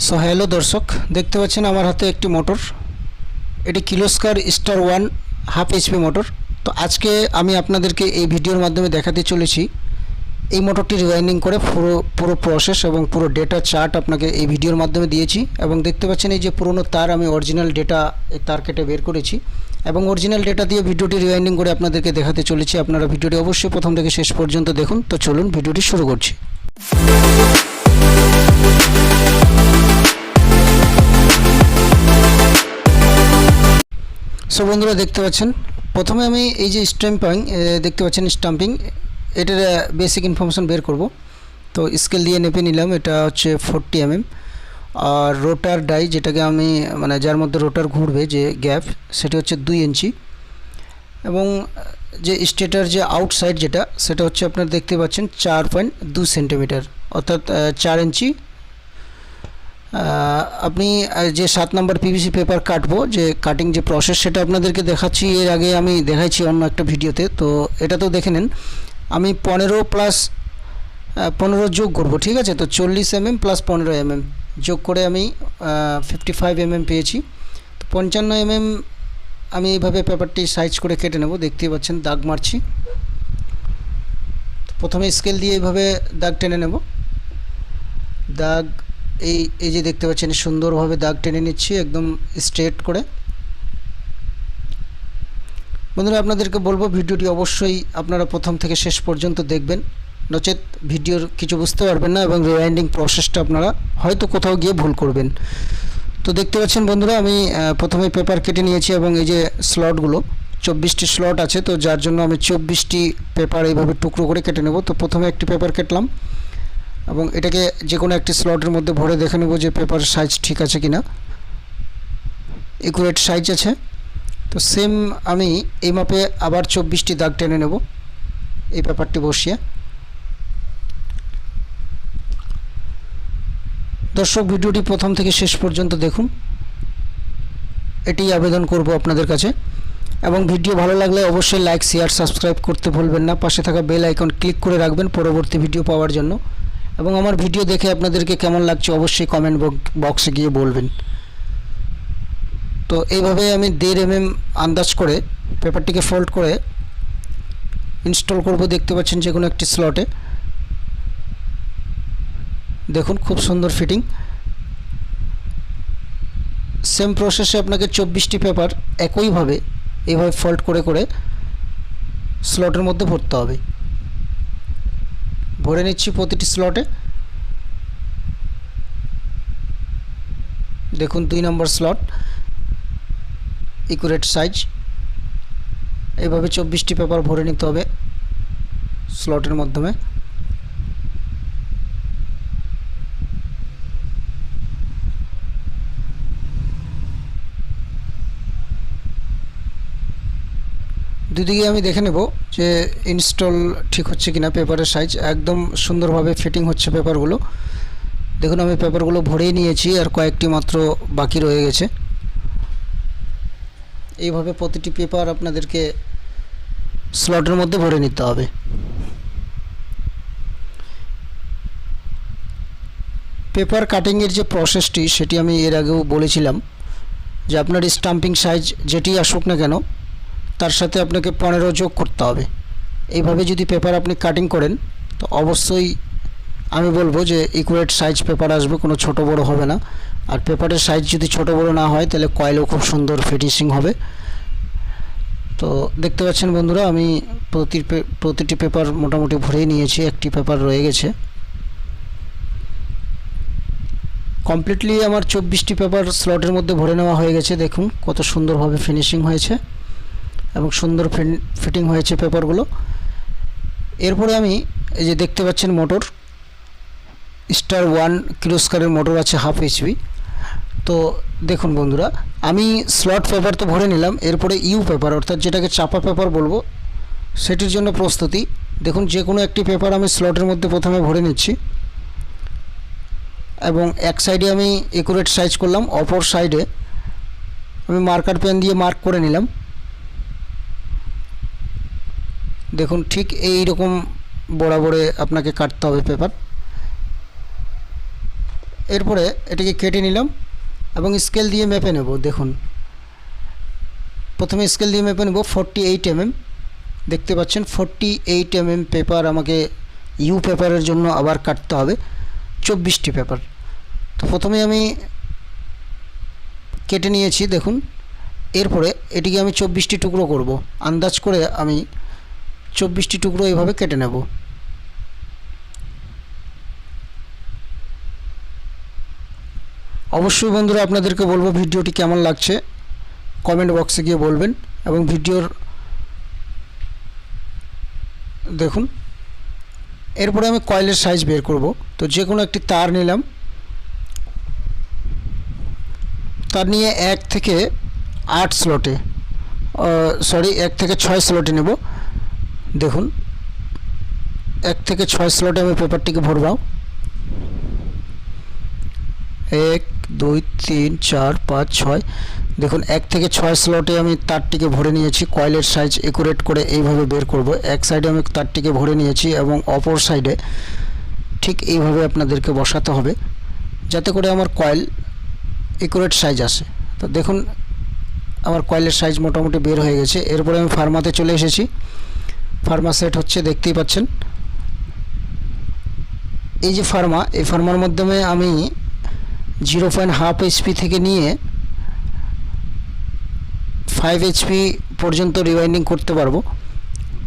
So hello দর্শক, দেখতে পাচ্ছেন আমার হাতে একটি মোটর। এটি Kirloskar star 1 half HP motor. তো আজকে আমি আপনাদেরকে এই ভিডিওর মাধ্যমে দেখাতে চলেছি এই মোটরটি রিওয়াইন্ডিং করে পুরো প্রসেস এবং পুরো ডেটা চার্ট আপনাকে এই ভিডিওর মাধ্যমে দিয়েছি। এবং দেখতে পাচ্ছেন এই যে পুরনো তার, আমি অরিজিনাল ডেটা এই তার কেটে বের করেছি এবং অরিজিনাল ডেটা দিয়ে ভিডিওটি রিওয়াইন্ডিং করে আপনাদেরকে দেখাতে চলেছি। আপনারা ভিডিওটি অবশ্যই প্রথম থেকে শেষ পর্যন্ত দেখুন। তো চলুন ভিডিওটি শুরু করছি। সো বন্ধুরা, দেখতে পাচ্ছেন প্রথমে আমি এই যে দেখতে পাচ্ছেন স্টাম্পিং, এটার বেসিক ইনফরমেশন বের করব। তো স্কেল দিয়ে নেপে নিলাম, এটা হচ্ছে 40 mm। আর রোটার ডাই, যেটাকে আমি যার মধ্যে রোটার ঘুরবে যে গ্যাপ, সেটা হচ্ছে 2 ইঞ্চি। এবং যে স্টেটার যে আউটসাইড যেটা, সেটা হচ্ছে আপনারা দেখতে পাচ্ছেন 4.2 সেন্টিমিটার, অর্থাৎ 4 ইঞ্চি। আপনি যে 7 নম্বর পিভিসি পেপার কাটবো, যে কাটিং যে প্রসেস, সেটা আপনাদেরকে দেখাচ্ছি। এর আগে আমি দেখাইছি অন্য একটা ভিডিওতে, তো এটা তো দেখে নেন। আমি 15 যোগ করব, ঠিক আছে? তো 40 mm প্লাস 15 mm যোগ করে আমি 55 mm পেয়েছি। তো 55 mm আমি এইভাবে পেপারটি সাইজ করে কেটে নেব। দেখতেই পাচ্ছেন দাগ মারছি। প্রথমে স্কেল দিয়ে এইভাবে দাগ টেনে নেব। দাগ এই যে দেখতে পাচ্ছেন সুন্দরভাবে দাগ টেনে নিচ্ছি, একদম স্ট্রেট করে। বন্ধুরা, আপনাদেরকে বলবো ভিডিওটি অবশ্যই আপনারা প্রথম থেকে শেষ পর্যন্ত দেখবেন, নচেত ভিডিওর কিছু বুঝতে পারবেন না এবং রিওয়াইন্ডিং প্রসেসটা আপনারা হয়তো কোথাও গিয়ে ভুল করবেন। তো দেখতে পাচ্ছেন বন্ধুরা, আমি প্রথমে পেপার কেটে নিয়েছি এবং এই যে স্লটগুলো 24টি স্লট আছে, তো যার জন্য আমি 24টি পেপার এইভাবে টুকরো করে কেটে নেব। তো প্রথমে একটি পেপার কেটলাম এবং এটাকে যে কোনো একটি স্লটের মধ্যে ভরে দেখে নেব যে পেপারের সাইজ ঠিক আছে কিনা, একুরেট সাইজ আছে। তো সেম আমি এই মাপে আবার 24টি দাগ টেনে নেব এই পেপারটি বসিয়ে। দর্শক, ভিডিওটি প্রথম থেকে শেষ পর্যন্ত দেখুন, এটি আবেদন করব আপনাদের কাছে। এবং ভিডিও ভালো লাগলে অবশ্যই লাইক, শেয়ার, সাবস্ক্রাইব করতে ভুলবেন না। পাশে থাকা বেল আইকন ক্লিক করে রাখবেন পরবর্তী ভিডিও পাওয়ার জন্য। এবং আমার ভিডিও দেখে আপনাদেরকে কেমন লাগছে অবশ্যই কমেন্ট বক্সে গিয়ে বলবেন। তো এইভাবে আমি 1.5 mm আন্দাজ করে পেপারটিকে ফোল্ড করে ইনস্টল করব। দেখতে পাচ্ছেন যে কোনো একটি স্লটে, দেখুন খুব সুন্দর ফিটিং। সেম প্রসেসে আপনাকে 24টি পেপার একইভাবে এইভাবে ফোল্ড করে করে স্লটের মধ্যে ভরতে হবে। ভরে নিচ্ছি প্রতিটি স্লটে। দেখুন 2 নম্বর স্লট, একুরেট সাইজ। এইভাবে 24টি পেপার ভরে নিতে হবে স্লটের মাধ্যমে। দুদিকে আমি দেখে নেব যে ইনস্টল ঠিক হচ্ছে কিনা। পেপারের সাইজ একদম সুন্দরভাবে ফিটিং হচ্ছে পেপারগুলো। দেখুন আমি পেপারগুলো ভরেই নিয়েছি, আর কয়েকটি মাত্র বাকি রয়ে গেছে। এইভাবে প্রতিটি পেপার আপনাদেরকে স্লটের মধ্যে ভরে নিতে হবে। পেপার কাটিংয়ের যে প্রসেসটি, সেটি আমি এর আগেও বলেছিলাম যে আপনার স্টাম্পিং সাইজ যেটি আসুক না কেন, তার সাথে আপনাকে 15 যোগ করতে হবে। এইভাবে যদি পেপার আপনি কাটিং করেন, তো অবশ্যই আমি বলবো যে ইকুয়েট সাইজ পেপার আসবে, কোনো ছোট বড় হবে না। আর পেপারের সাইজ যদি ছোট বড় না হয়, তাহলে কয়েলও খুব সুন্দর ফিনিশিং হবে। তো দেখতে পাচ্ছেন বন্ধুরা, আমি প্রতিটি পেপার মোটামুটি ভরেই নিয়েছি, একটি পেপার রয়ে গেছে। কমপ্লিটলি আমার 24টি পেপার স্লটের মধ্যে ভরে নেওয়া হয়ে গেছে। দেখুন কত সুন্দরভাবে ফিনিশিং হয়েছে এবং সুন্দর ফিটিং হয়েছে পেপারগুলো। এরপরে আমি এই যে দেখতে পাচ্ছেন মোটর স্টার 1 কিলোস্কারের মোটর আছে হাফ এইচপি। তো দেখুন বন্ধুরা, আমি স্লট পেপার তো ভরে নিলাম, এরপরে ইউ পেপার অর্থাৎ যেটাকে চাপা পেপার বলবো, সেটির জন্য প্রস্তুতি। দেখুন যে কোনো একটি পেপার আমি স্লটের মধ্যে প্রথমে ভরে নিচ্ছি এবং এক সাইডে আমি একুরেট সাইজ করলাম, অপর সাইডে আমি মার্কার পেন দিয়ে মার্ক করে নিলাম। দেখুন ঠিক এই রকম বরাবরে আপনাকে কাটতে হবে পেপার। এরপরে এটাকে কেটে নিলাম এবং স্কেল দিয়ে মেপে নেব। দেখুন প্রথমে স্কেল দিয়ে মেপে নেব 48 mm। দেখতে পাচ্ছেন 48 mm পেপার আমাকে ইউ পেপারের জন্য আবার কাটতে হবে 24টি পেপার। তো প্রথমে আমি কেটে নিয়েছি দেখুন। এরপরে এটিকে আমি 24টি টুকরো করব। আন্দাজ করে আমি 24টি টুকরো এইভাবে কেটে নেব। অবশ্যই বন্ধুরা আপনাদেরকে বলবো ভিডিওটি কেমন লাগছে কমেন্ট বক্সে গিয়ে বলবেন। এবং ভিডিওর দেখুন এরপরে আমি কয়েলের সাইজ বের করব। তো যে কোনো একটি তার নিলাম, তার নিয়ে 1 থেকে 8 স্লটে 1 থেকে 6 স্লটে নেব। দেখুন 1 থেকে 6 স্লটে আমি পেপারটিকে ভরবো। 1 2 3 4 5 6। দেখুন 1 থেকে 6 স্লটে আমি তারটিকে ভরে নিয়েছি। কয়েলের সাইজ একুরেট করে এইভাবে বের করব। এক সাইডে আমি তারটিকে ভরে নিয়েছি এবং অপর সাইডে ঠিক এইভাবে আপনাদেরকে বসাতে হবে যাতে করে আমার কয়েল একুরেট সাইজ আসে। তো দেখুন আমার কয়েলের সাইজ মোটামুটি বের হয়ে গেছে। এরপরে আমি ফার্মাতে চলে এসেছি। ফার্মা সেট হচ্ছে, দেখতেই পাচ্ছেন। এই যে ফার্মা, এই ফার্মার মাধ্যমে আমি 0.5 HP থেকে নিয়ে 5 HP পর্যন্ত রিওয়াইন্ডিং করতে পারবো।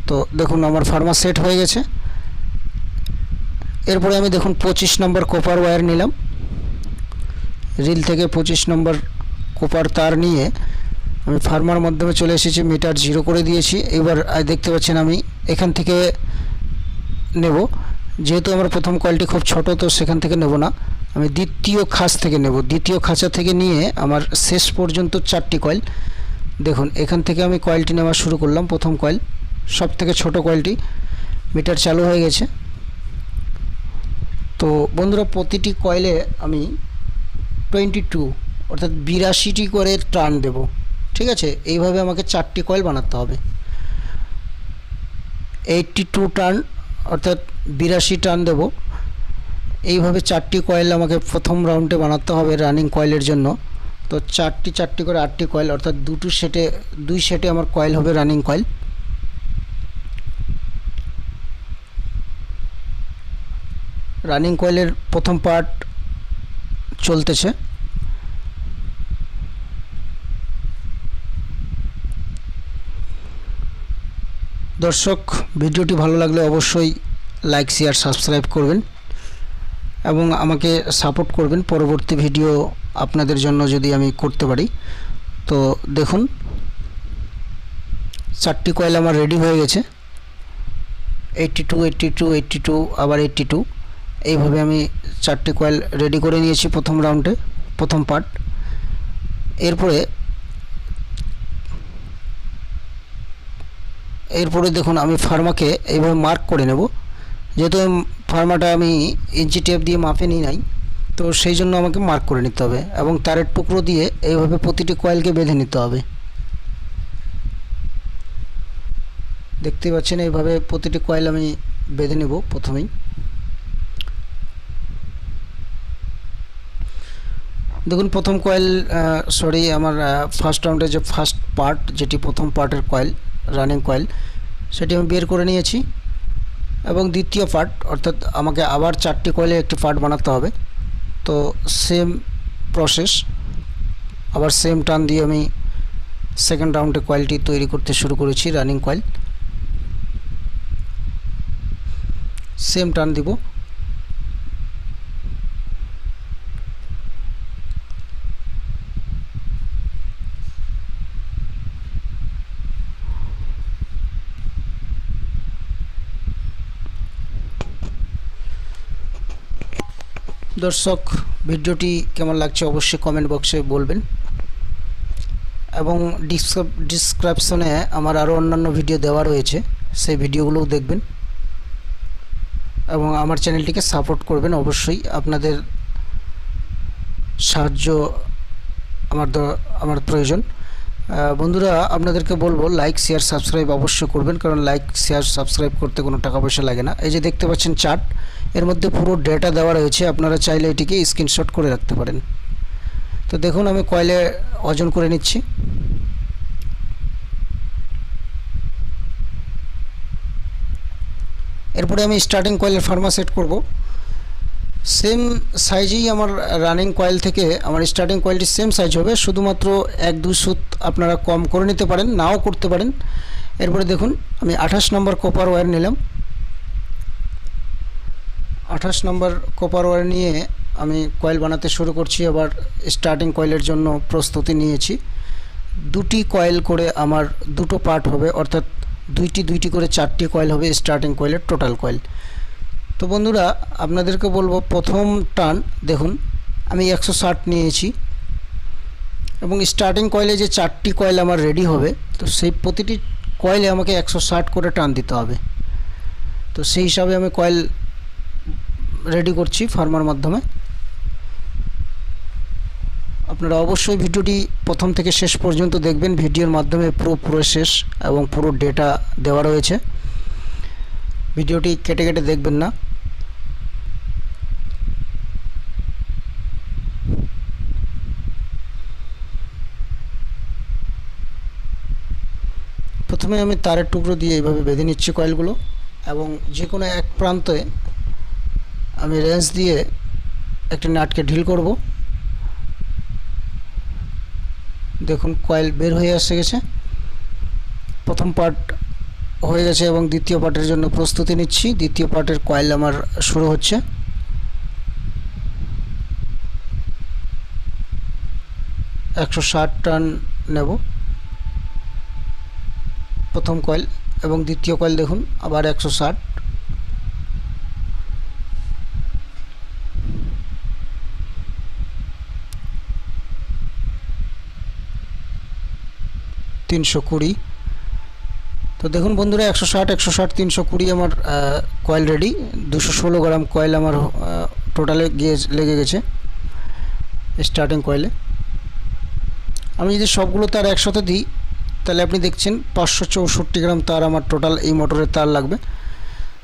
তো দেখুন আমার ফার্মা সেট হয়ে গেছে। এরপরে আমি দেখুন 25 নম্বর কপার ওয়্যার নিলাম। রিল থেকে 25 নম্বর কপার তার নিয়ে আমি ফার্মার মাধ্যমে চলে এসেছি। মিটার 0 করে দিয়েছি। এবার দেখতে পাচ্ছেন আমি এখান থেকে নেব। যেহেতু আমার প্রথম কয়েলটি খুব ছোট, তো সেখান থেকে নেব না, আমি দ্বিতীয় খাঁচ থেকে নেব। দ্বিতীয় খাঁচা থেকে নিয়ে আমার শেষ পর্যন্ত 4টি কয়েল। দেখুন এখান থেকে আমি কয়েলটি নেওয়া শুরু করলাম। প্রথম কয়েল, সব থেকে ছোট কয়েলটি। মিটার চালু হয়ে গেছে। তো বন্ধুরা প্রতিটি কয়েলে আমি 22 অর্থাৎ 82টি করে টার্ন দেব। ঠিক আছে, এইভাবে আমাকে 4টি কয়েল বানাতে হবে। 82 টার্ন অর্থাৎ 82 টার্ন দেব। এইভাবে 4টি কয়েল আমাকে প্রথম রাউন্ডে বানাতে হবে রানিং কয়েলের জন্য। তো 4টি করে 8টি কয়েল অর্থাৎ 2 সেটে আমার কয়েল হবে রানিং কয়েল। রানিং কয়েলের প্রথম পার্ট চলতেছে। দর্শক ভিডিওটি ভালো লাগলে অবশ্যই লাইক শেয়ার সাবস্ক্রাইব করবেন এবং আমাকে সাপোর্ট করবেন পরবর্তী ভিডিও আপনাদের জন্য যদি আমি করতে পারি। তো দেখুন 4টি কয়েল আমার রেডি হয়ে গেছে। 82 82 82 আবার 82, এইভাবে আমি 4টি কয়েল রেডি করে নিয়েছি প্রথম রাউন্ডে, প্রথম পার্ট। এরপরে দেখুন আমি ফার্মাকে এইভাবে মার্ক করে নেব। যেহেতু ফার্মাটা আমি ইঞ্চি টেপ দিয়ে মাপে নিই নাই, তো সেই জন্য আমাকে মার্ক করে নিতে হবে এবং তারের টুকরো দিয়ে এইভাবে প্রতিটি কয়েলকে বেঁধে নিতে হবে। দেখতে পাচ্ছেন এইভাবে প্রতিটি কয়েল আমি বেঁধে নেব প্রথমেই। দেখুন প্রথম কয়েল আমার ফার্স্ট রাউন্ডে যে ফার্স্ট পার্ট, যেটি প্রথম পার্টের কয়েল রানিং কয়েল, সেটি আমি বের করে নিয়েছি। এবং দ্বিতীয় পার্ট অর্থাৎ আমাকে আবার 4টি কয়েলে একটি পার্ট বানাতে হবে। তো সেম প্রসেস, আবার সেম টান দিয়ে আমি সেকেন্ড রাউন্ডে কয়েলটি তৈরি করতে শুরু করেছি। রানিং কয়েল সেম টান দিব। দর্শক ভিডিওটি কেমন লাগছে অবশ্যই কমেন্ট বক্সে বলবেন এবং ডিসক্রিপশনে আমার আরও অন্যান্য ভিডিও দেওয়া রয়েছে, সেই ভিডিওগুলোও দেখবেন এবং আমার চ্যানেলটিকে সাপোর্ট করবেন। অবশ্যই আপনাদের সাহায্য আমার প্রয়োজন। বন্ধুরা আপনাদেরকে বলবো লাইক শেয়ার সাবস্ক্রাইব অবশ্যই করবেন, কারণ লাইক শেয়ার সাবস্ক্রাইব করতে কোনো টাকা পয়সা লাগে না। এই যে দেখতে পাচ্ছেন চার্ট, এর মধ্যে পুরো ডেটা দেওয়া রয়েছে, আপনারা চাইলে এটিকে স্ক্রিনশট করে রাখতে পারেন। তো দেখুন আমি কয়েলে ওজন করে নিচ্ছি। এরপরে আমি স্টার্টিং কয়েলের ফার্মা সেট করব। সেম সাইজেই আমার রানিং কয়েল থেকে আমার স্টার্টিং কয়েলটি সেম সাইজ হবে, শুধুমাত্র 1-2 সুত আপনারা কম করে নিতে পারেন, নাও করতে পারেন। এরপরে দেখুন আমি 28 নম্বর কপার ওয়্যার নিলাম। 28 নম্বর কপার ওয়্যার নিয়ে আমি কয়েল বানাতে শুরু করছি। আবার স্টার্টিং কয়েলের জন্য প্রস্তুতি নিয়েছি। 2টি কয়েল করে আমার 2টো পার্ট হবে, অর্থাৎ দুইটি করে 4টি কয়েল হবে স্টার্টিং কয়েলের টোটাল কয়েল। তো বন্ধুরা আপনাদেরকে বলবো, প্রথম টার্ন দেখুন আমি 160 নিয়েছি, এবং স্টার্টিং কয়েলে যে 4টি কয়েল আমার রেডি হবে, তো সেই প্রতিটি কয়েলে আমাকে 160 করে টার্ন দিতে হবে। তো সেই হিসাবে আমি কয়েল রেডি করছি ফার্মার মাধ্যমে। আপনারা অবশ্যই ভিডিওটি প্রথম থেকে শেষ পর্যন্ত দেখবেন, ভিডিওর মাধ্যমে পুরো প্রসেস এবং পুরো ডেটা দেওয়া রয়েছে, ভিডিওটি কেটে কেটে দেখবেন না। প্রথমে আমি তারের টুকরো দিয়ে এইভাবে বেঁধে নিচ্ছি কয়েলগুলো, এবং যে কোনো এক প্রান্তে আমি রেঞ্চ দিয়ে একটি নাটকে ঢিল করব। দেখুন কয়েল বের হয়ে এসে গেছে, প্রথম পার্ট হয়ে গেছে এবং দ্বিতীয় পার্টের জন্য প্রস্তুতি নিচ্ছি। দ্বিতীয় পার্টের কয়েল আমার শুরু হচ্ছে। একশো 60 টার্ন নেব প্রথম কয়েল, এবং দ্বিতীয় কয়েল দেখুন আবার 160। তো দেখুন বন্ধুরা 160 320 আমার কয়েল রেডি। 216 গ্রাম কয়েল আমার টোটালে গিয়ে লেগে গেছে স্টার্টিং কয়েলে। আমি যদি সবগুলো তার একসাথে দিই, তাহলে আপনি দেখছেন 564 গ্রাম তার আমার টোটাল এই মোটরের তার লাগবে।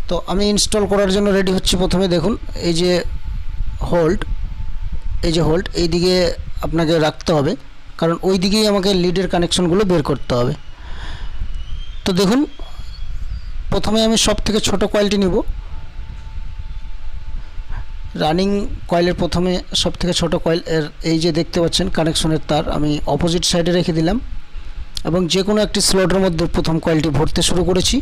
তো আমি ইনস্টল করার জন্য রেডি হচ্ছি। প্রথমে দেখুন এই যে হোল্ড, এই দিকে আপনাকে রাখতে হবে, কারণ ওই দিকেই আমাকে লিডের কানেকশনগুলো বের করতে হবে। তো দেখুন প্রথমে আমি সব থেকে ছোট কয়েলটি নিব। রানিং কয়েলের প্রথমে সব থেকে ছোট কয়েল, এর এই যে দেখতে পাচ্ছেন কানেকশনের তার আমি অপোজিট সাইডে রেখে দিলাম, এবং যে কোনো একটি স্লটের মধ্যে প্রথম কয়েলটি ভরতে শুরু করেছি।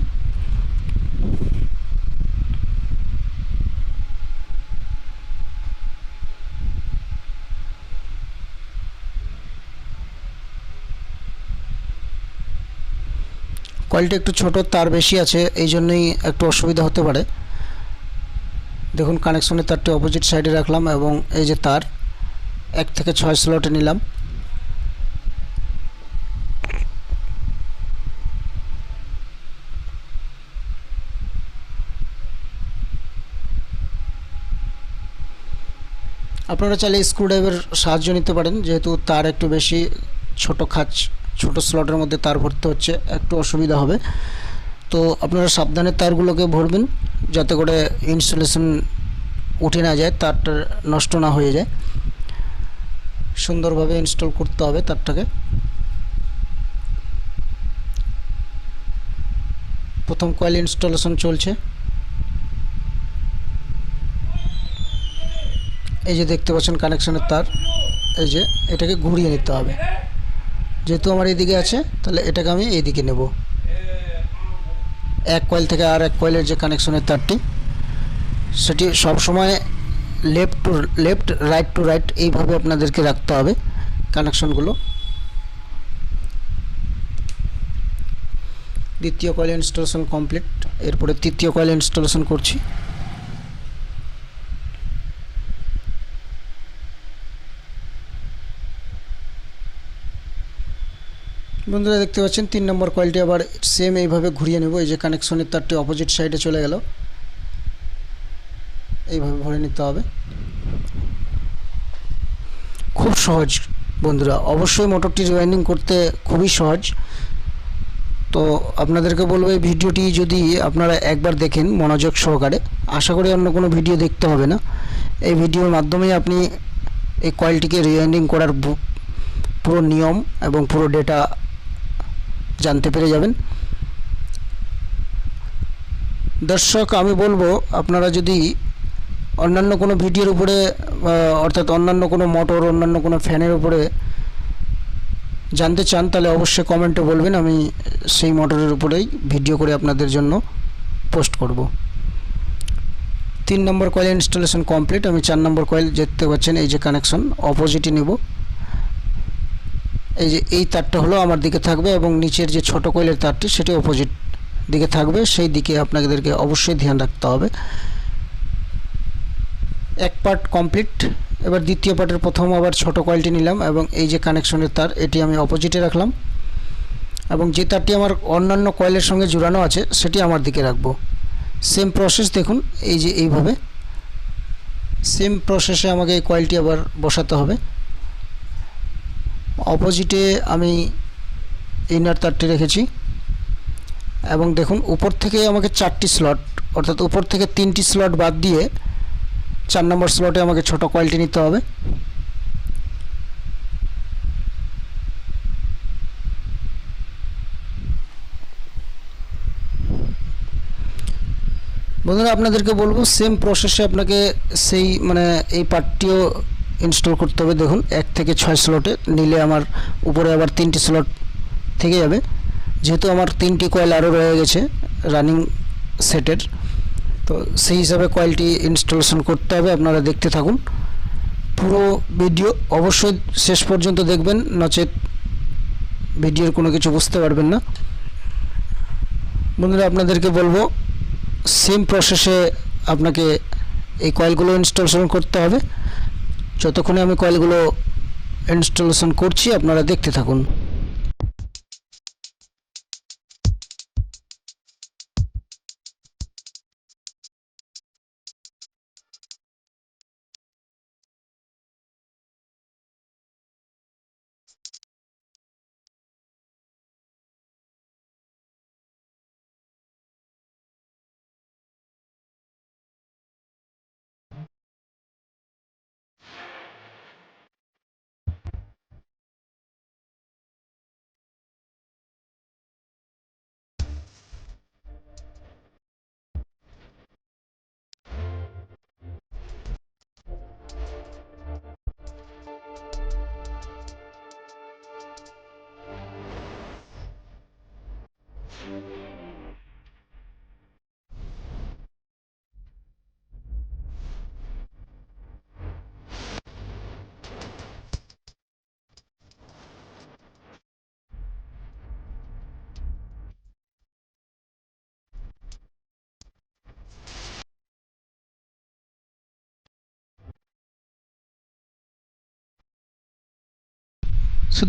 কয়েলটি একটু ছোট, তার বেশি আছে, এই জন্যই একটু অসুবিধা হতে পারে। দেখুন কানেকশনের তারটি অপোজিট সাইডে রাখলাম, এবং এই যে তার 1 থেকে 6 স্লটে নিলাম। আপনারা চাইলে স্ক্রুড্রাইভার সাহায্য নিতে পারেন, যেহেতু তার একটু বেশি ছোট স্লটের মধ্যে তার ভরতে হচ্ছে, একটু অসুবিধা হবে। তো আপনারা সাবধানে তারগুলোকে ভরবেন, যাতে করে ইনস্টলেশন উঠে না যায়, তারটা নষ্ট না হয়ে যায়। সুন্দরভাবে ইনস্টল করতে হবে তারটাকে। প্রথম কয়েল ইনস্টলেশন চলছে। এই যে দেখতে পাচ্ছেন কানেকশনের তার, এই যে এটাকে ঘুরিয়ে নিতে হবে। যেহেতু আমার এইদিকে আছে, তাহলে এটাকে আমি এইদিকে নেব। এক কয়েল থেকে আর এক কয়েলের যে কানেকশনের তারটি, সেটি সবসময় লেফট রাইট টু রাইট এইভাবে আপনাদেরকে রাখতে হবে কানেকশনগুলো। দ্বিতীয় কয়েল ইনস্টলেশন কমপ্লিট। এরপরে তৃতীয় কয়েল ইনস্টলেশন করছি। বন্ধুরা দেখতে পাচ্ছেন 3 নম্বর কয়েলটি আবার সেম এইভাবে ঘুরিয়ে নেব। এই যে কানেকশনের তারটি অপোজিট সাইডে চলে গেল, এইভাবে ভরে নিতে হবে। খুব সহজ বন্ধুরা অবশ্যই মোটরটি রিওয়াইন্ডিং করতে খুবই সহজ। তো আপনাদেরকে বলবো এই ভিডিওটি যদি আপনারা একবার দেখেন মনোযোগ সহকারে, আশা করি অন্য কোনো ভিডিও দেখতে হবে না। এই ভিডিওর মাধ্যমেই আপনি এই কয়েলটিকে রিওয়াইন্ডিং করার পুরো নিয়ম এবং পুরো ডেটা জানতে পেরে যাবেন। দর্শক আমি বলবো আপনারা যদি অন্যান্য কোনো ভিডিওর উপরে অর্থাৎ অন্যান্য কোনো মোটর, অন্যান্য কোনো ফ্যানের উপরে জানতে চান তাহলে অবশ্যই কমেন্টে বলবেন, আমি সেই মোটরের উপরেই ভিডিও করে আপনাদের জন্য পোস্ট করব। 3 নম্বর কয়েল ইনস্টলেশন কমপ্লিট। আমি 4 নম্বর কয়েল দেখতে পাচ্ছেন, এই যে কানেকশন অপোজিটে নেব। এই যে এই তারটা হলো আমার দিকে থাকবে এবং নিচের যে ছোট কয়েলের তারটি সেটি অপোজিট দিকে থাকবে, সেই দিকে আপনাদেরকে অবশ্যই ধ্যান রাখতে হবে। এক পার্ট কমপ্লিট। এবার দ্বিতীয় পার্টের প্রথম আবার ছোট কয়েলটি নিলাম এবং এই যে কানেকশনের তার এটি আমি অপোজিটে রাখলাম এবং যে তারটি আমার অন্যান্য কয়েলের সঙ্গে জোড়ানো আছে সেটি আমার দিকে রাখবো। সেম প্রসেস দেখুন, এই যে এইভাবে সেম প্রসেসে আমাকে এই কয়েলটি আবার বসাতে হবে। অপোজিটে আমি ইনার তারটি রেখেছি এবং দেখুন উপর থেকে আমাকে 4টি স্লট, অর্থাৎ উপর থেকে 3টি স্লট বাদ দিয়ে 4 নম্বর স্লটে আমাকে ছোট কয়েলটি নিতে হবে। বন্ধুরা আপনাদেরকে বলবো সেম প্রসেসে আপনাকে সেই এই পার্টটিও ইনস্টল করতে হবে। দেখুন 1 থেকে 6 স্লটে নিলে আমার উপরে আবার 3টি স্লট থেকে যাবে, যেহেতু আমার 3টি কয়েল আরও রয়ে গেছে রানিং সেটের, তো সেই হিসাবে কয়েলটি ইনস্টলেশন করতে হবে। আপনারা দেখতে থাকুন পুরো ভিডিও, অবশ্যই শেষ পর্যন্ত দেখবেন, নচেত ভিডিওর কোনো কিছু বুঝতে পারবেন না। বন্ধুরা আপনাদেরকে বলবো সেম প্রসেসে আপনাকে এই কয়েলগুলো ইনস্টলেশন করতে হবে। যতক্ষণে আমি কয়েলগুলো ইনস্টলেশন করছি আপনারা দেখতে থাকুন।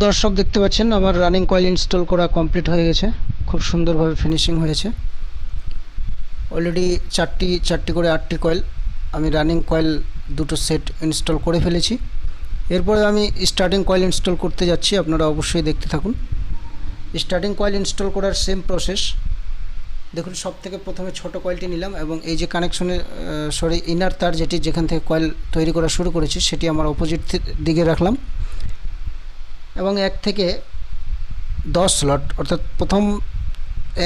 দর্শক দেখতে পাচ্ছেন আমার রানিং কয়েল ইনস্টল করা কমপ্লিট হয়ে গেছে, খুব সুন্দরভাবে ফিনিশিং হয়েছে। অলরেডি 4টি করে 8টি কয়েল আমি রানিং কয়েল দুটো সেট ইনস্টল করে ফেলেছি। এরপরে আমি স্টার্টিং কয়েল ইনস্টল করতে যাচ্ছি, আপনারা অবশ্যই দেখতে থাকুন। স্টার্টিং কয়েল ইনস্টল করার সেম প্রসেস। দেখুন সব থেকে প্রথমে ছোট কয়েলটি নিলাম এবং এই যে কানেকশনের ইনার তার যেখান থেকে কয়েল তৈরি করা শুরু করেছি সেটি আমার অপোজিট দিকে রাখলাম এবং 1 থেকে 10 স্লট, অর্থাৎ প্রথম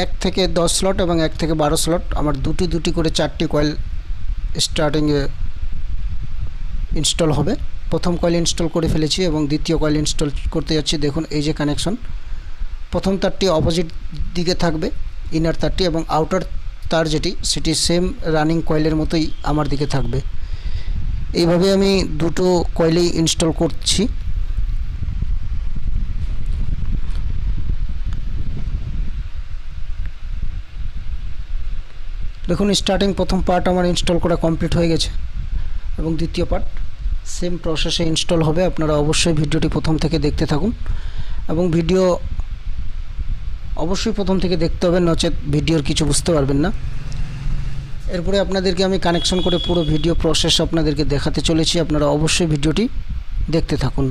1 থেকে 10 স্লট এবং 1 থেকে 12 স্লট আমার দুটি করে 4টি কয়েল স্টার্টিংয়ে ইনস্টল হবে। প্রথম কয়েল ইনস্টল করে ফেলেছি এবং দ্বিতীয় কয়েল ইনস্টল করতে যাচ্ছি। দেখুন এই যে কানেকশন, প্রথম তারটি অপোজিট দিকে থাকবে ইনার তারটি এবং আউটার তার সেটি সেম রানিং কয়েলের মতোই আমার দিকে থাকবে। এইভাবে আমি দুটো কয়েলই ইনস্টল করছি। দেখুন স্টার্টিং প্রথম পার্ট আমার ইনস্টল করা কমপ্লিট হয়ে গেছে এবং দ্বিতীয় পার্ট সেম প্রসেসে ইনস্টল হবে। আপনারা অবশ্যই ভিডিওটি প্রথম থেকে দেখতে থাকুন এবং ভিডিও অবশ্যই প্রথম থেকে দেখতে হবে, নচেত ভিডিওর কিছু বুঝতে পারবেন না। এরপরে আপনাদেরকে আমি কানেকশন করে পুরো ভিডিও প্রসেস আপনাদেরকে দেখাতে চলেছি, আপনারা অবশ্যই ভিডিওটি দেখতে থাকুন।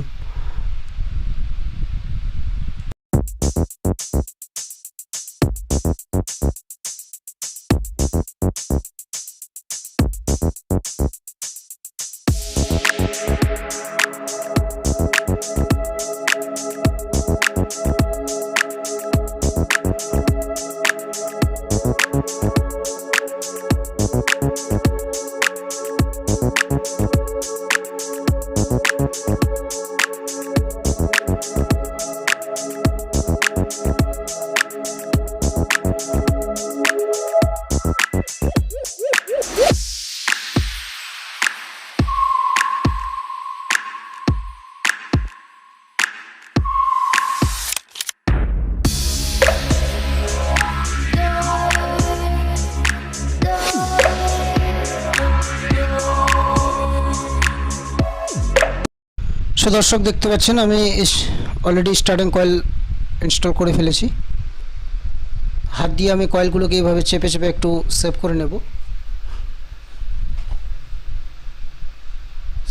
দর্শক দেখতে পাচ্ছেন আমি অলরেডি স্টার্টিং কয়েল ইনস্টল করে ফেলেছি। হাত দিয়ে আমি কয়েলগুলোকে এইভাবে চেপে চেপে একটু সেভ করে নেব।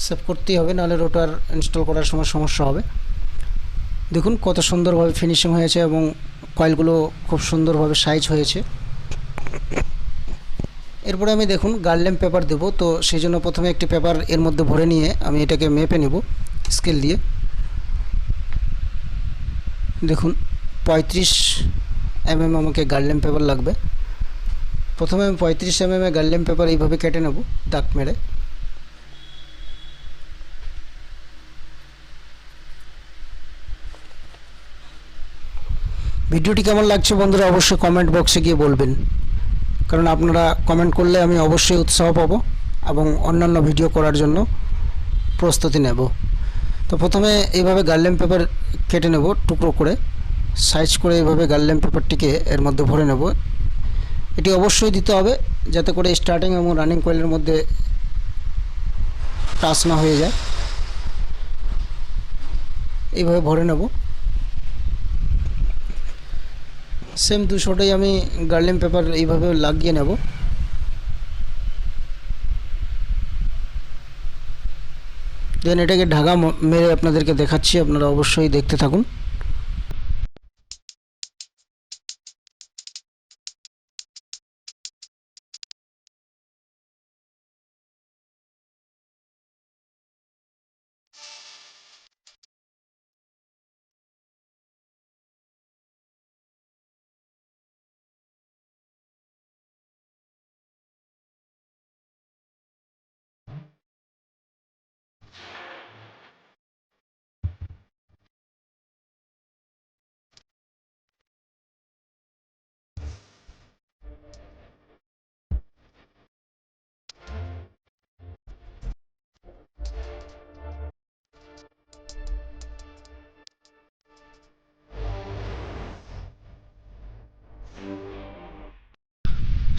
সেভ করতেই হবে, নাহলে রোটার ইনস্টল করার সময় সমস্যা হবে। দেখুন কত সুন্দরভাবে ফিনিশিং হয়েছে এবং কয়েলগুলো খুব সুন্দরভাবে সাইজ হয়েছে। এরপরে আমি দেখুন গার্ড পেপার দেবো, তো সেই জন্য প্রথমে একটি পেপার এর মধ্যে ভরে নিয়ে আমি এটাকে মেপে নেব স্কেল দিয়ে। দেখুন 35 mm আমাকে গার্ড পেপার লাগবে। প্রথমে আমি 35 mm গার্ড পেপার এইভাবে কেটে নেব দাগ মেরে। ভিডিওটি কেমন লাগছে বন্ধুরা অবশ্যই কমেন্ট বক্সে গিয়ে বলবেন, কারণ আপনারা কমেন্ট করলে আমি অবশ্যই উৎসাহ পাবো এবং অন্যান্য ভিডিও করার জন্য প্রস্তুতি নেব। তো প্রথমে এইভাবে গার্ড পেপার কেটে নেব টুকরো করে, সাইজ করে এইভাবে গার্ড পেপারটিকে এর মধ্যে ভরে নেব। এটি অবশ্যই দিতে হবে যাতে করে স্টার্টিং এবং রানিং কয়েলের মধ্যে টাচ না হয়ে যায়। এইভাবে ভরে নেব। সেম দুশোটাই আমি গার্ড পেপার এইভাবে লাগিয়ে নেব। দেন এটাকে ঢাকা মেরে আপনাদেরকে দেখাচ্ছি, আপনারা অবশ্যই দেখতে থাকুন।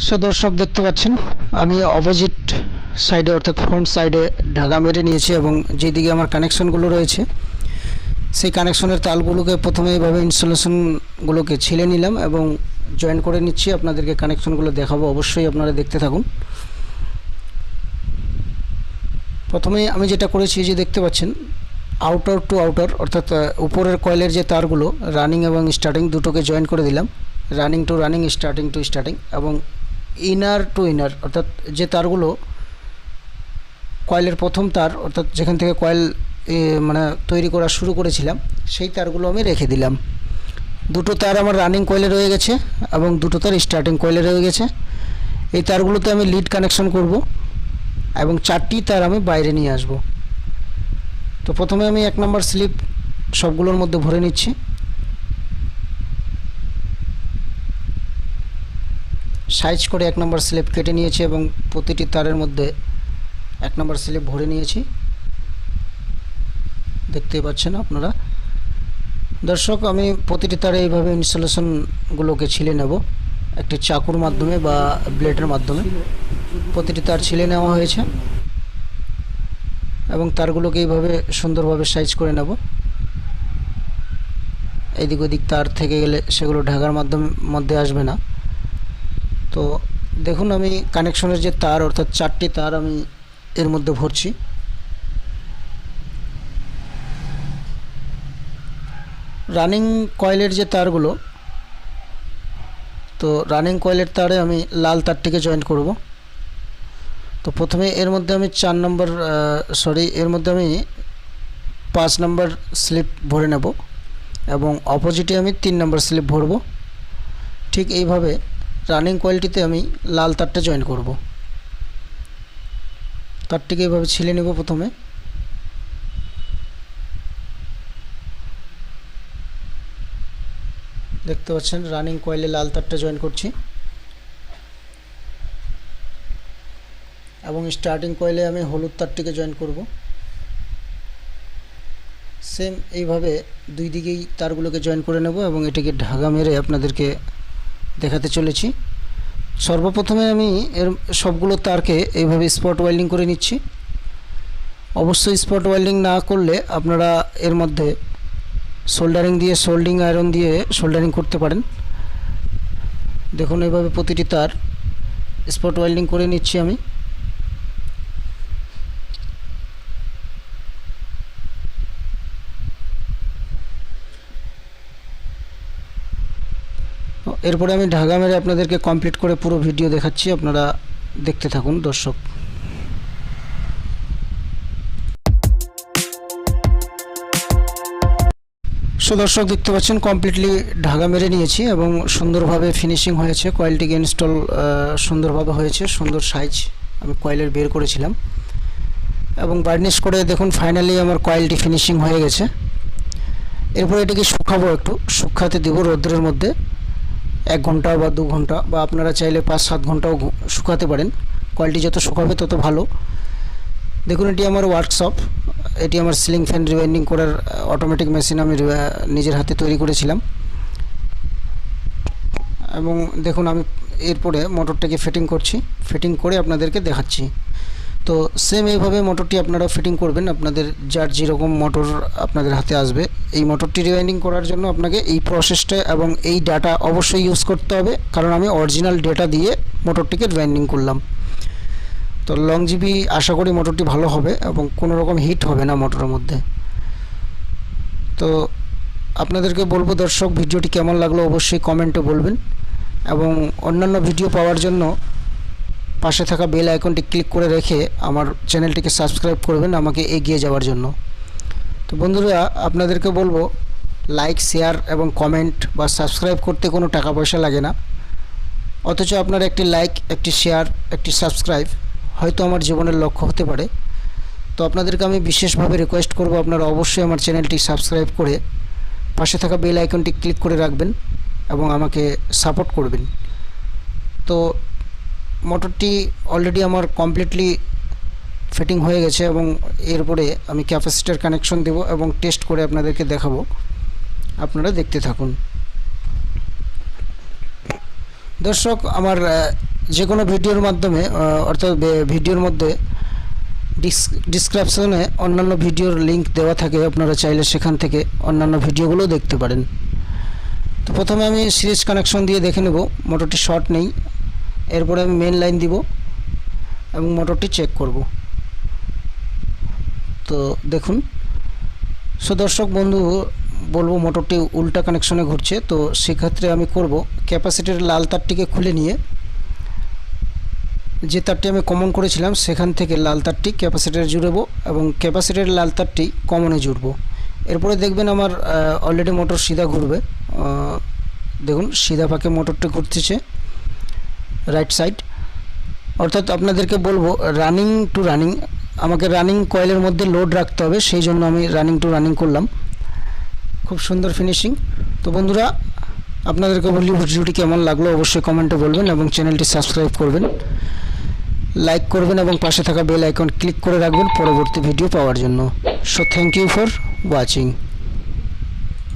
সো দর্শক দেখতে পাচ্ছেন আমি অপোজিট সাইডে অর্থাৎ ফ্রন্ট সাইডে ঢাকা মেরে নিয়েছি এবং যেদিকে আমার কানেকশনগুলো রয়েছে সেই কানেকশনের তালগুলোকে প্রথমে এইভাবে ইনস্টলেশনগুলোকে ছিলে নিলাম এবং জয়েন করে নিচ্ছি। আপনাদেরকে কানেকশনগুলো দেখাবো, অবশ্যই আপনারা দেখতে থাকুন। প্রথমে আমি যেটা করেছি যে দেখতে পাচ্ছেন আউটার টু আউটার অর্থাৎ উপরের কয়েলের যে তারগুলো রানিং এবং স্টার্টিং দুটোকে জয়েন করে দিলাম, running to running, starting to starting, এবং ইনার টু ইনার অর্থাৎ যে তারগুলো কয়েলের প্রথম তার অর্থাৎ যেখান থেকে কয়েল মানে তৈরি করা শুরু করেছিলাম সেই তারগুলো আমি রেখে দিলাম। দুটো তার আমার রানিং কয়েলে রয়ে গেছে এবং দুটো তার স্টার্টিং কয়েলে রয়ে গেছে। এই তারগুলোতে আমি লিড কানেকশন করব এবং 4টি তার আমি বাইরে নিয়ে আসব। তো প্রথমে আমি 1 নম্বর স্লিপ সবগুলোর মধ্যে ভরে নিচ্ছি। সাইজ করে 1 নম্বর স্লিপ কেটে নিয়েছি এবং প্রতিটি তারের মধ্যে 1 নম্বর স্লিপ ভরে নিয়েছি, দেখতে পাচ্ছেন আপনারা। দর্শক আমি প্রতিটি তারে এইভাবে ইনস্টলেশনগুলোকে ছিলে নেব একটি চাকুর মাধ্যমে বা ব্লেডের মাধ্যমে। প্রতিটি তার ছিলে নেওয়া হয়েছে এবং তারগুলোকে এইভাবে সুন্দরভাবে সাইজ করে নেব। এদিক ওদিক তার থেকে গেলে সেগুলো ঢাকার মধ্যে আসবে না। তো দেখুন আমি কানেকশনের যে তার অর্থাৎ 4টি তার আমি এর মধ্যে ভরছি। রানিং কয়েলের যে তারগুলো, তো রানিং কয়েলের তারে আমি লাল তারটিকে জয়েন করব। তো প্রথমে এর মধ্যে আমি 4 নম্বর এর মধ্যে আমি 5 নম্বর স্লিপ ভরে নেব এবং অপোজিটে আমি 3 নম্বর স্লিপ ভরব। ঠিক এইভাবে রানিং কয়েলটিতে আমি লাল তারটা জয়েন করব। তারটিকে এইভাবে ছিলে নেব। প্রথমে দেখতে পাচ্ছেন রানিং কয়েলে লাল তারটা জয়েন করছি এবং স্টার্টিং কয়েলে আমি হলুদ তারটিকে জয়েন করব। সেম এইভাবে দুই দিকেই তারগুলোকে জয়েন করে নেব এবং এটাকে ঢাকা মেরে আপনাদেরকে দেখাতে চলেছি। সর্বপ্রথমে আমি এর সবগুলো তারকে এইভাবে স্পট ওয়েল্ডিং করে নিচ্ছি। অবশ্যই স্পট ওয়েল্ডিং না করলে আপনারা এর মধ্যে সোল্ডারিং দিয়ে সোল্ডিং আয়রন দিয়ে সোল্ডারিং করতে পারেন। দেখুন এইভাবে প্রতিটি তার স্পট ওয়েল্ডিং করে নিচ্ছি আমি। এরপরে আমি ঢাকা মেরে আপনাদেরকে কমপ্লিট করে পুরো ভিডিও দেখাচ্ছি, আপনারা দেখতে থাকুন দর্শক। দর্শক দেখতে পাচ্ছেন কমপ্লিটলি ঢাকা মেরে নিয়েছি এবং সুন্দরভাবে ফিনিশিং হয়েছে। কয়েলটিকে ইনস্টল সুন্দরভাবে হয়েছে, সুন্দর সাইজ আমি কয়েলের বের করেছিলাম এবং বার্নিশ করে দেখুন ফাইনালি আমার কয়েলটি ফিনিশিং হয়ে গেছে। এরপর এটিকে শুকাবো, একটু শুকাতে দেবো রোদ্রের মধ্যে 1 ঘন্টা বা 2 ঘন্টা, বা আপনারা চাইলে 5-7 ঘন্টাও শুকাতে পারেন। কয়েলটি যত শুকাবে তত ভালো। দেখুন এটি আমার ওয়ার্কশপ, এটি আমার সিলিং ফ্যান রিওয়াইন্ডিং করার অটোমেটিক মেশিন আমি নিজের হাতে তৈরি করেছিলাম। এবং দেখুন আমি এরপরে মোটরটাকে ফিটিং করছি, ফিটিং করে আপনাদেরকে দেখাচ্ছি। তো সেম এইভাবে মোটরটি আপনারা ফিটিং করবেন, আপনাদের যার যেরকম মোটর আপনাদের হাতে আসবে। এই মোটরটি রিওয়াইন্ডিং করার জন্য আপনাকে এই প্রসেসটা এবং এই ডাটা অবশ্যই ইউজ করতে হবে, কারণ আমি অরিজিনাল ডেটা দিয়ে মোটরটিকে রিওয়াইন্ডিং করলাম। তো লং জিবি আশা করি মোটরটি ভালো হবে এবং কোনো রকম হিট হবে না মোটরের মধ্যে। তো আপনাদেরকে বলবো দর্শক, ভিডিওটি কেমন লাগলো অবশ্যই কমেন্টে বলবেন এবং অন্যান্য ভিডিও পাওয়ার জন্য পাশে থাকা বেল আইকনটি ক্লিক করে রেখে আমার চ্যানেলটিকে সাবস্ক্রাইব করবেন আমাকে এগিয়ে যাওয়ার জন্য। তো বন্ধুরা আপনাদেরকে বলবো লাইক, শেয়ার এবং কমেন্ট বা সাবস্ক্রাইব করতে কোনো টাকা পয়সা লাগে না, অথচ আপনার একটি লাইক, একটি শেয়ার, একটি সাবস্ক্রাইব হয়তো আমার জীবনের লক্ষ্য হতে পারে। তো আপনাদেরকে আমি বিশেষভাবে রিকোয়েস্ট করব আপনারা অবশ্যই আমার চ্যানেলটি সাবস্ক্রাইব করে পাশে থাকা বেল আইকনটি ক্লিক করে রাখবেন এবং আমাকে সাপোর্ট করবেন। তো মোটরটি অলরেডি আমার কমপ্লিটলি ফিটিং হয়ে গেছে এবং এরপরে আমি ক্যাপাসিটর কানেকশন দেব এবং টেস্ট করে আপনাদেরকে দেখাবো, আপনারা দেখতে থাকুন দর্শক। আমার যে কোনো ভিডিওর মাধ্যমে অর্থাৎ ভিডিওর মধ্যে ডিসক্রিপশনে অন্যান্য ভিডিওর লিংক দেওয়া থাকে, আপনারা চাইলে সেখান থেকে অন্যান্য ভিডিওগুলো দেখতে পারেন। তো প্রথমে আমি সিরিজ কানেকশন দিয়ে দেখে নেব মোটরটি শর্ট নেই, এরপরে আমি মেন লাইন দিব এবং মোটরটি চেক করব। তো দেখুন দর্শক বন্ধু বলবো মোটরটি উল্টা কানেকশনে ঘুরছে, তো সেক্ষেত্রে আমি করব ক্যাপাসিটরের লাল তারটিকে খুলে নিয়ে যে তারটি আমি কমন করেছিলাম সেখান থেকে লাল তারটি ক্যাপাসিটরে জুড়বো এবং ক্যাপাসিটরের লাল তারটি কমনে জুড়বো। এরপরে দেখবেন আমার অলরেডি মোটর সিধা ঘুরবে। দেখুন সিধা পাকে মোটরটি ঘুরতেছে রাইট সাইড, অর্থাৎ আপনাদেরকে বলবো রানিং টু রানিং, আমাকে রানিং কয়েলের মধ্যে লোড রাখতে হবে, সেই জন্য আমি রানিং টু রানিং করলাম। খুব সুন্দর ফিনিশিং। তো বন্ধুরা আপনাদেরকে বলি ভিডিওটি কেমন লাগলো অবশ্যই কমেন্টে বলবেন এবং চ্যানেলটি সাবস্ক্রাইব করবেন, লাইক করবেন এবং পাশে থাকা বেল আইকন ক্লিক করে রাখবেন পরবর্তী ভিডিও পাওয়ার জন্য। So thank you for watching.